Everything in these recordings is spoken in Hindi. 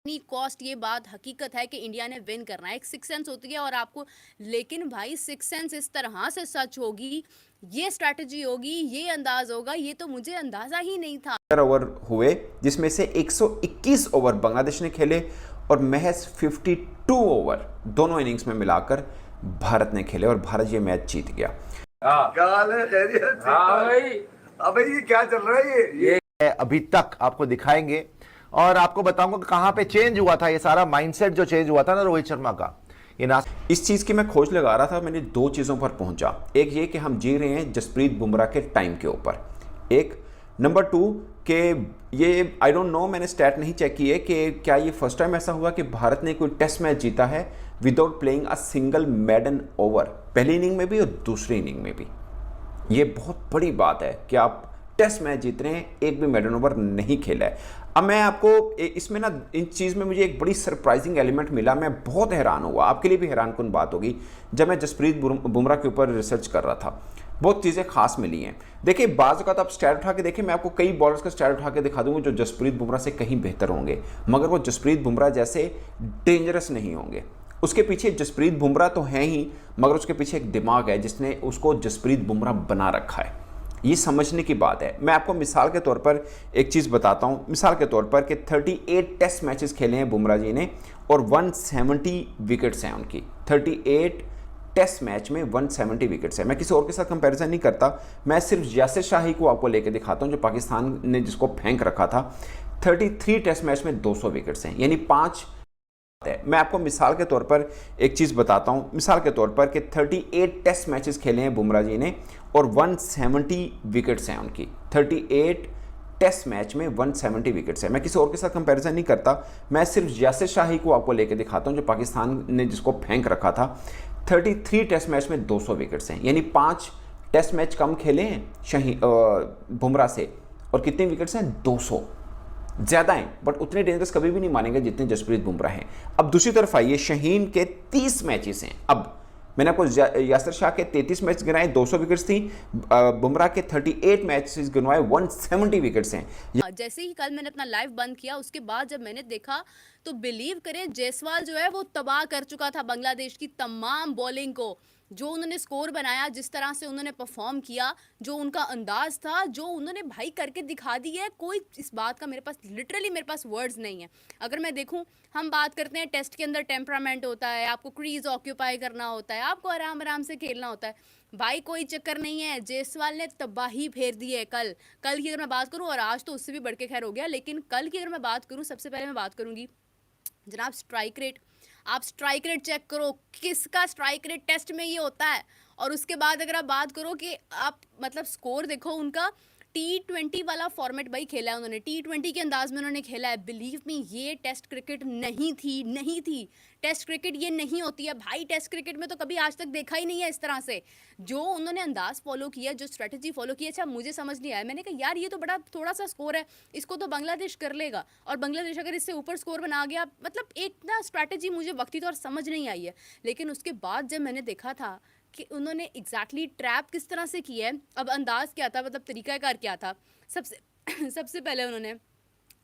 इतनी कॉस्ट, ये बात हकीकत है कि इंडिया ने विन करना है। एक सिक्स सेंस होती है और आपको, लेकिन भाई सिक्स सेंस इस तरह से सच होगी, ये स्ट्रैटेजी होगी, ये अंदाज होगा, ये तो मुझे अंदाजा ही नहीं था। ओवर हुए जिसमें से 121 ओवर बांग्लादेश ने खेले और महज 52 ओवर दोनों इनिंग्स में मिलाकर भारत ने खेले और भारत ये मैच जीत गया। गाल है खैरियत। हाँ भाई, अबे ये क्या चल रहा है? ये अभी तक आपको दिखाएंगे और आपको बताऊंगा कि कहां पे चेंज हुआ था ये सारा माइंडसेट जो चेंज हुआ था ना रोहित शर्मा का। इस चीज़ की मैं खोज लगा रहा था, मैंने दो चीज़ों पर पहुंचा। एक ये कि हम जी रहे हैं जसप्रीत बुमराह के टाइम के ऊपर, एक नंबर टू कि ये आई डोंट नो, मैंने स्टैट नहीं चेक की है कि क्या ये फर्स्ट टाइम ऐसा हुआ कि भारत ने कोई टेस्ट मैच जीता है without playing a single maiden over, पहली इनिंग में भी और दूसरी इनिंग में भी। ये बहुत बड़ी बात है कि आप टेस्ट मैच जीत रहे हैं, एक भी मेडन ओवर नहीं खेला है। अब मैं आपको इसमें ना, इन चीज़ में मुझे एक बड़ी सरप्राइजिंग एलिमेंट मिला, मैं बहुत हैरान हुआ, आपके लिए भी हैरानकुन बात होगी। जब मैं जसप्रीत बुमराह के ऊपर रिसर्च कर रहा था, बहुत चीज़ें खास मिली हैं। देखिए, बाज़ का तो आप स्टैट उठा के देखिए, मैं आपको कई बॉलर्स का स्टैट उठा के दिखा दूंगा जो जसप्रीत बुमराह से कहीं बेहतर होंगे, मगर वो जसप्रीत बुमराह जैसे डेंजरस नहीं होंगे। उसके पीछे जसप्रीत बुमराह तो है ही, मगर उसके पीछे एक दिमाग है जिसने उसको जसप्रीत बुमराह बना रखा है। ये समझने की बात है। मैं आपको मिसाल के तौर पर एक चीज़ बताता हूँ, मिसाल के तौर पर कि 38 टेस्ट मैचेस खेले हैं बुमराह जी ने और 170 विकेट्स हैं उनकी। 38 टेस्ट मैच में 170 विकेट्स हैं। मैं किसी और के साथ कंपैरिजन नहीं करता, मैं सिर्फ यासिर शाही को आपको लेके दिखाता हूँ जो पाकिस्तान ने जिसको फेंक रखा था। 33 टेस्ट मैच में 200 विकेट्स हैं, यानी 5 है। मैं आपको मिसाल के तौर पर एक चीज़ बताता हूं, मिसाल के तौर पर कि 38 टेस्ट मैचेस खेले हैं बुमराह जी ने और 170 विकेट्स हैं उनकी। 38 टेस्ट मैच में 170 विकेट्स हैं। मैं किसी और के साथ कंपैरिजन नहीं करता, मैं सिर्फ यासिर शाही को आपको लेके दिखाता हूं जो पाकिस्तान ने जिसको फेंक रखा था। 33 टेस्ट मैच में 200 विकेट्स हैं, यानी 5 टेस्ट मैच कम खेले हैं बुमराह से, और कितने विकेट्स हैं? 200। ज़्यादा हैं, बट उतने डेंजरस कभी भी नहीं मानेंगे जितने जसप्रीत बुमराह हैं। अब दूसरी तरफ आइए, शाहीन के 30 मैचेस हैं। अब मैंने आपको यासिर शाह के 33 मैच गिनाए, 200 विकेट्स थी, बुमराह के 38 मैचेस गिनवाए, 170 विकेट्स हैं। जैसे ही कल मैंने अपना लाइव बंद किया, उसके बाद जब मैंने देखा तो बिलीव करें, जायसवाल जो है वो तबाह कर चुका था बांग्लादेश की तमाम बॉलिंग को। जो उन्होंने स्कोर बनाया, जिस तरह से उन्होंने परफॉर्म किया, जो उनका अंदाज था, जो उन्होंने भाई करके दिखा दी है, कोई इस बात का मेरे पास लिटरली मेरे पास वर्ड्स नहीं है। अगर मैं देखूं, हम बात करते हैं टेस्ट के अंदर टेम्परामेंट होता है, आपको क्रीज ऑक्यूपाई करना होता है, आपको आराम आराम से खेलना होता है। भाई कोई चक्कर नहीं है, जायसवाल ने तबाही फेर दी है। कल की अगर मैं बात करूं, और आज तो उससे भी बढ़ के खैर हो गया, लेकिन कल की अगर मैं बात करूं, सबसे पहले मैं बात करूंगी जनाब स्ट्राइक रेट। आप स्ट्राइक रेट चेक करो, किसका स्ट्राइक रेट टेस्ट में ये होता है। और उसके बाद अगर आप बात करो कि आप मतलब स्कोर देखो उनका, T20 वाला फॉर्मेट भाई खेला है उन्होंने, T20 के अंदाज में उन्होंने खेला है। बिलीव मी, ये टेस्ट क्रिकेट नहीं थी। टेस्ट क्रिकेट ये नहीं होती है भाई, टेस्ट क्रिकेट में तो कभी आज तक देखा ही नहीं है इस तरह से। जो उन्होंने अंदाज फॉलो किया, जो स्ट्रेटजी फॉलो की, अच्छा मुझे समझ नहीं आया। मैंने कहा यार ये तो बड़ा थोड़ा सा स्कोर है, इसको तो बांग्लादेश कर लेगा, और बांग्लादेश अगर इससे ऊपर स्कोर बना गया, मतलब एक ना स्ट्रैटेजी मुझे वक्ती तौर समझ नहीं आई है। लेकिन उसके बाद जब मैंने देखा था कि उन्होंने एग्जैक्टली ट्रैप किस तरह से किया है, अब अंदाज क्या था, मतलब तरीकाकार क्या था। सबसे सबसे पहले उन्होंने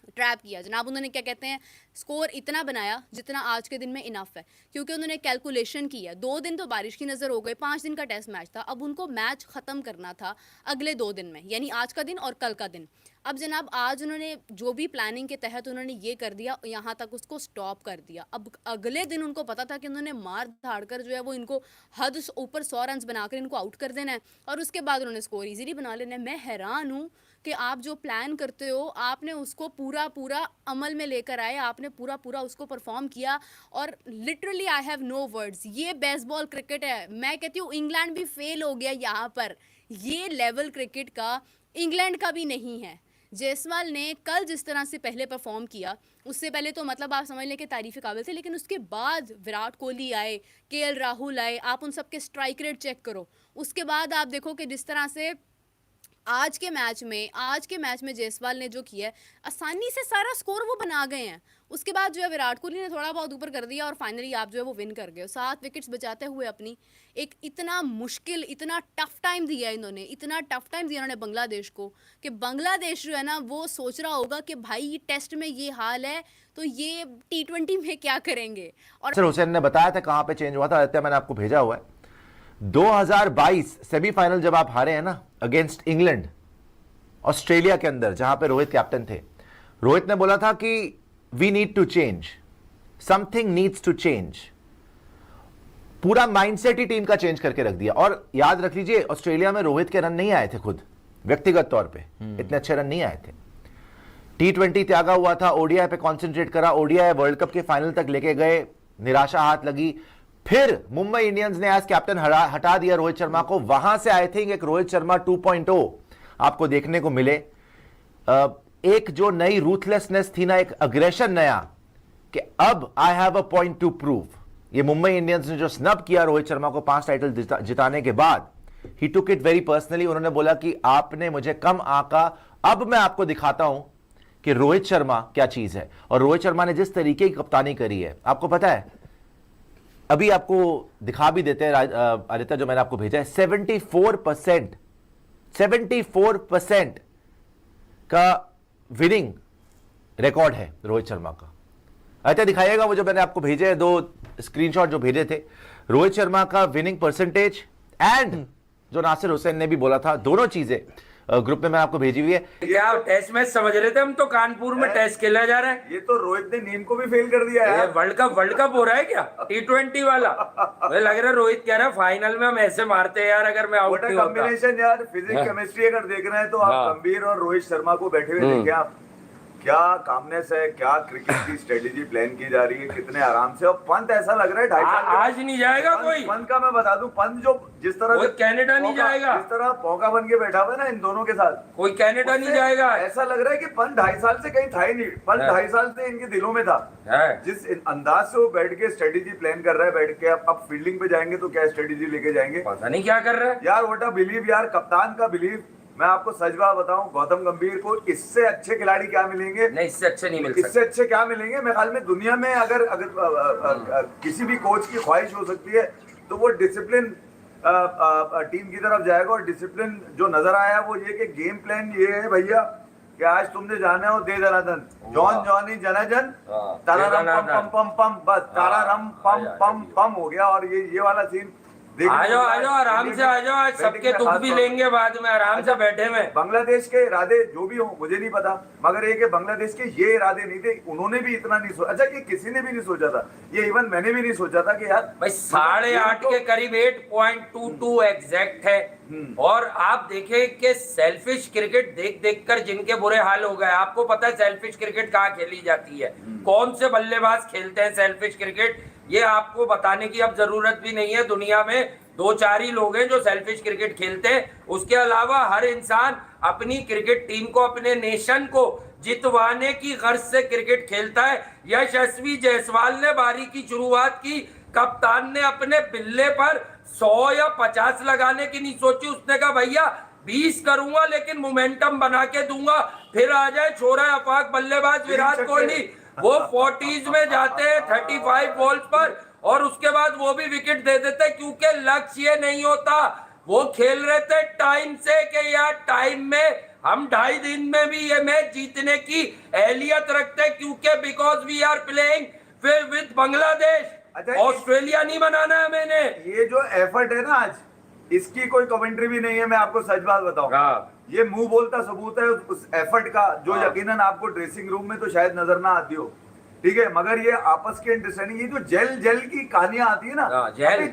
ट्रैप किया जनाब, उन्होंने क्या कहते हैं, स्कोर इतना बनाया जितना आज के दिन में इनफ है, क्योंकि उन्होंने कैलकुलेशन की है। 2 दिन तो बारिश की नज़र हो गई, 5 दिन का टेस्ट मैच था, अब उनको मैच ख़त्म करना था अगले 2 दिन में, यानी आज का दिन और कल का दिन। अब जनाब आज उन्होंने जो भी प्लानिंग के तहत उन्होंने ये कर दिया, यहाँ तक उसको स्टॉप कर दिया। अब अगले दिन उनको पता था कि उन्होंने मार धाड़ कर जो है वो इनको हद से ऊपर 100 रन बनाकर इनको आउट कर देना है, और उसके बाद उन्होंने स्कोर ईजिली बना लेना है। मैं हैरान हूँ कि आप जो प्लान करते हो, आपने उसको पूरा पूरा अमल में लेकर आए, आपने पूरा पूरा उसको परफॉर्म किया, और literally I have no words. ये बेसबॉल क्रिकेट है, मैं कहती हूँ इंग्लैंड भी फेल हो गया यहाँ पर। ये लेवल क्रिकेट का इंग्लैंड का भी नहीं है। जायसवाल ने कल जिस तरह से पहले परफॉर्म किया, उससे पहले तो मतलब आप समझ लें कि तारीफ़ काबिल थे, लेकिन उसके बाद विराट कोहली आए, केएल राहुल आए, आप उन सबके स्ट्राइक रेट चेक करो। उसके बाद आप देखो कि जिस तरह से आज के मैच में जायसवाल ने जो किया है, आसानी से सारा स्कोर वो बना गए हैं। उसके बाद जो है विराट कोहली ने थोड़ा बहुत ऊपर कर दिया और फाइनली आप जो है वो विन कर गए 7 विकेट्स बचाते हुए अपनी। एक इतना मुश्किल, इतना टफ टाइम दिया इन्होंने, इतना टफ टाइम दिया इन्होंने बांग्लादेश को कि बांग्लादेश जो है ना वो सोच रहा होगा कि भाई ये टेस्ट में ये हाल है तो ये T20 में क्या करेंगे। और सर हुसैन ने बताया था कहां पे चेंज हुआ था, मैंने आपको भेजा हुआ है। 2022 सेमीफाइनल जब आप हारे हैं ना अगेंस्ट इंग्लैंड, ऑस्ट्रेलिया के अंदर, जहां पे रोहित कैप्टन थे, रोहित ने बोला था कि we need to change, something needs to change. पूरा माइंडसेट ही टीम का चेंज करके रख दिया। और याद रख लीजिए ऑस्ट्रेलिया में रोहित के रन नहीं आए थे, खुद व्यक्तिगत तौर पे इतने अच्छे रन नहीं आए थे। T20 त्यागा हुआ था, ओडीआई पे कंसंट्रेट करा, ओडीआई वर्ल्ड कप के फाइनल तक लेके गए, निराशा हाथ लगी। फिर मुंबई इंडियंस ने एज कैप्टन हटा दिया रोहित शर्मा को। वहां से आई थिंक एक रोहित शर्मा 2.0 आपको देखने को मिले। एक जो नई रूथलेसनेस थी ना, एक अग्रेशन नया कि अब I have a point two prove. ये मुंबई इंडियंस ने जो स्नब किया रोहित शर्मा को 5 टाइटल जिताने के बाद, ही टुक इट वेरी पर्सनली। उन्होंने बोला कि आपने मुझे कम आंका, अब मैं आपको दिखाता हूं कि रोहित शर्मा क्या चीज है। और रोहित शर्मा ने जिस तरीके की कप्तानी करी है, आपको पता है, अभी आपको दिखा भी देते हैं आदित्य, जो मैंने आपको भेजा है, 74% का विनिंग रिकॉर्ड है रोहित शर्मा का। आदित्य दिखाइएगा वो जो मैंने आपको भेजे हैं, 2 स्क्रीनशॉट जो भेजे थे, रोहित शर्मा का विनिंग परसेंटेज एंड जो नासिर हुसैन ने भी बोला था, दोनों चीजें ग्रुप में मैं आपको भेजी हुई है। क्या टेस्ट मैच समझ रहे थे हम तो, कानपुर में टेस्ट खेला जा रहा है। ये तो रोहित ने नीम को भी फेल कर दिया है। वर्ल्ड कप हो रहा है क्या T20 वाला? मुझे लग रहा है रोहित कह रहा है फाइनल में हम ऐसे मारते हैं यार, अगर मैं आउट नहीं होता। कॉम्बिनेशन यार, फिजिक्स केमिस्ट्री अगर देख रहे हैं तो आप गंभीर और रोहित शर्मा को बैठे हुए देखें आप, क्या कामनेस है, क्या क्रिकेट की स्ट्रेटेजी प्लान की जा रही है, कितने आराम से। और पंत ऐसा लग रहा है 2.5 साल आज नहीं जाएगा कोई। पंत का मैं बता दूं, पंत जो जिस तरह कोई कनाडा नहीं जाएगा, जिस तरह पौका बन के बैठा हुआ है ना इन दोनों के साथ, कोई कनाडा नहीं जाएगा। ऐसा लग रहा है कि पंत 2.5 साल से कहीं था ही नहीं, पंत 2.5 साल से इनके दिलों में था। जिस अंदाज से वो बैठ के स्ट्रेटेजी प्लान कर रहा है, बैठ के अब फील्डिंग पे जाएंगे तो क्या स्ट्रेटेजी लेके जाएंगे, पता नहीं क्या कर रहा है यार। व्हाट अ बिलीव यार, कप्तान का बिलीव। मैं आपको सच बात बताऊं, गौतम गंभीर को इससे अच्छे खिलाड़ी क्या मिलेंगे? नहीं, इससे अच्छे नहीं मिल सकते। इससे अच्छे क्या मिलेंगे? मेरे ख्याल में दुनिया में अगर किसी भी कोच की ख्वाहिश हो सकती है तो वो डिसिप्लिन टीम की तरफ जाएगा। और डिसिप्लिन जो नजर आया वो ये कि गेम प्लान ये है भैया कि आज तुमने जाना हो दे दनादन, जॉन जॉनी जनाजन, तारा रम पम पम पम पम, बस तारा रम पम पम पम हो गया। और ये वाला सीन आ जाओ आराम से आ जाओ, आज सबके दुख भी लेंगे बाद में, आराम से बैठे में। बांग्लादेश के इरादे जो भी हो मुझे नहीं पता, मगर ये कि बांग्लादेश के ये इरादे नहीं थे, उन्होंने भी इतना नहीं सोचा। अच्छा, ये किसी ने भी नहीं सोचा था, ये इवन मैंने भी नहीं सोचा था कि यार भाई 8.5 के करीब 8.22 एग्जैक्ट है। और आप देखें कि सेल्फिश क्रिकेट देख देख कर जिनके बुरे हाल हो गए। आपको पता है सेल्फिश क्रिकेट कहाँ खेली जाती है, कौन से बल्लेबाज खेलते हैं सेल्फिश क्रिकेट, ये आपको बताने की अब जरूरत भी नहीं है। दुनिया में 2-4 ही लोग हैं जो सेल्फिश क्रिकेट खेलते हैं। उसके अलावा हर इंसान अपनी क्रिकेट टीम को, अपने नेशन को जितवाने की गर्ज से क्रिकेट खेलता है। यशस्वी जायसवाल ने बारी की शुरुआत की, कप्तान ने अपने बिल्ले पर 100 या 50 लगाने की नहीं सोची। उसने कहा भैया 20 करूंगा लेकिन मोमेंटम बना के दूंगा, फिर आ जाए छोरा अफाक बल्लेबाज विराट कोहली, वो 40s में जाते हैं 35 बॉल्स पर और उसके बाद वो भी विकेट दे देते, क्योंकि लक्ष्य नहीं होता। वो खेल रहे थे टाइम से कि यार टाइम में हम 2.5 दिन में भी ये मैच जीतने की एहलियत रखते हैं, क्योंकि बिकॉज वी आर प्लेइंग फिर विद बांग्लादेश। ऑस्ट्रेलिया नहीं बनाना है मैंने। ये जो एफर्ट है ना आज, इसकी कोई कमेंट्री भी नहीं है। मैं आपको सच बात बताऊं, ये मुंह बोलता सबूत है उस एफर्ट का, जो यकीनन आपको ड्रेसिंग रूम में तो शायद नजर ना आती हो, ठीक है, मगर ये आपस की अंडरस्टैंडिंग, ये जो जेल की कहानियां आती है ना,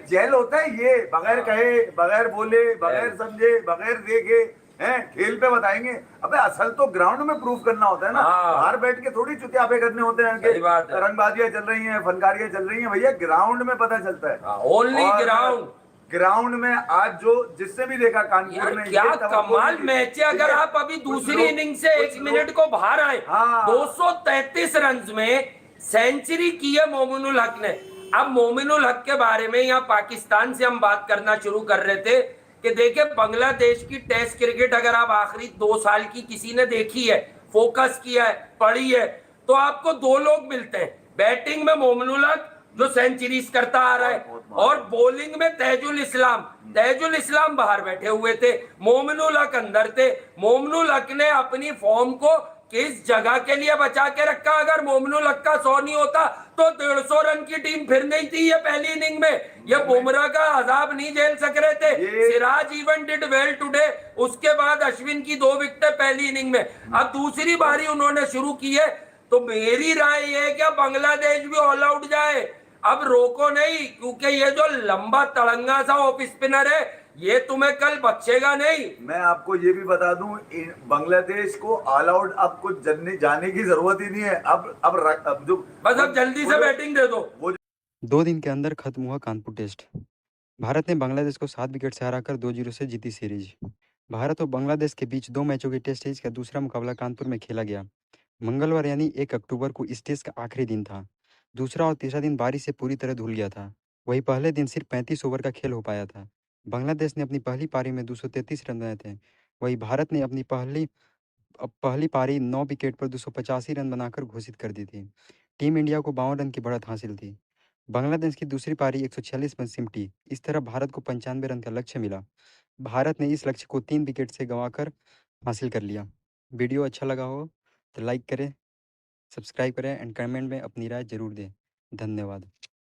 जेल होता है ये, बगैर कहे, बगैर बोले, बगैर समझे, बगैर देखे हैं खेल पे बताएंगे। अबे असल तो ग्राउंड में प्रूफ करना होता है ना, बाहर बैठ के थोड़ी चुतियापे करने होते हैं कि रंगबाजियां चल रही हैं, फनकारियां चल रही हैं। भैया ग्राउंड में पता चलता है, ओनली ग्राउंड में आज जो जिससे भी देखा कानपुर ने, क्या कमाल मैच है। अगर आप अभी दूसरी इनिंग से 1 मिनट को बाहर आए, 233 रन में सेंचुरी की है मोमिनुल हक ने। अब मोमिनुल हक के बारे में यहाँ पाकिस्तान से हम बात करना शुरू कर रहे थे कि देखिए बांग्लादेश की टेस्ट क्रिकेट अगर आप आखिरी 2 साल की किसी ने देखी है, फोकस किया है, पढ़ी है, तो आपको दो लोग मिलते हैं। बैटिंग में मोमिनुल हक जो सेंचुरीज करता आ रहा है, और बॉलिंग में तैजुल इस्लाम बाहर बैठे हुए थे, मोमिनुल हक अंदर थे। मोमिनुल हक ने अपनी फॉर्म को किस जगह के लिए बचा के रखा? अगर मोमिनुल हक का 100 नहीं होता तो 150 रन की टीम फिर नहीं थी ये पहली इनिंग में। ये बुमराह का अजाब नहीं झेल सक रहे थे। Siraj even did well today, उसके बाद अश्विन की 2 विकेटें पहली इनिंग में। अब दूसरी बारी उन्होंने शुरू की है, तो मेरी राय ये है कि बांग्लादेश भी ऑल आउट जाए, अब रोको नहीं, क्योंकि ये जो लंबा तड़ंगा सा ऑफ स्पिनर है ये तुम्हें कल बचेगा नहीं। मैं आपको ये भी बता दूं, बांग्लादेश को ऑल आउट अब कुछ जाने की जरूरत ही नहीं है। अब जो बस अब जल्दी से बैटिंग दे दो। 2 दिन के अंदर खत्म हुआ कानपुर टेस्ट। भारत ने बांग्लादेश को 7 विकेट से हराकर 2-0 से जीती सीरीज। भारत और बांग्लादेश के बीच 2 मैचों की टेस्ट सीरीज का दूसरा मुकाबला कानपुर में खेला गया। मंगलवार यानी 1 अक्टूबर को इस टेस्ट का आखिरी दिन था। दूसरा और तीसरा दिन बारिश से पूरी तरह धुल गया था। वहीं पहले दिन सिर्फ 35 ओवर का खेल हो पाया था। बांग्लादेश ने अपनी पहली पारी में 233 रन बनाए थे। वहीं भारत ने अपनी पहली पारी 9 विकेट पर 285 रन बनाकर घोषित कर दी थी। टीम इंडिया को 52 रन की बढ़त हासिल थी। बांग्लादेश की दूसरी पारी 146 पर सिमटी। इस तरह भारत को 95 रन का लक्ष्य मिला। भारत ने इस लक्ष्य को 3 विकेट से गंवाकर हासिल कर लिया। वीडियो अच्छा लगा हो तो लाइक करें, सब्सक्राइब करें एंड कमेंट में अपनी राय जरूर दें। धन्यवाद।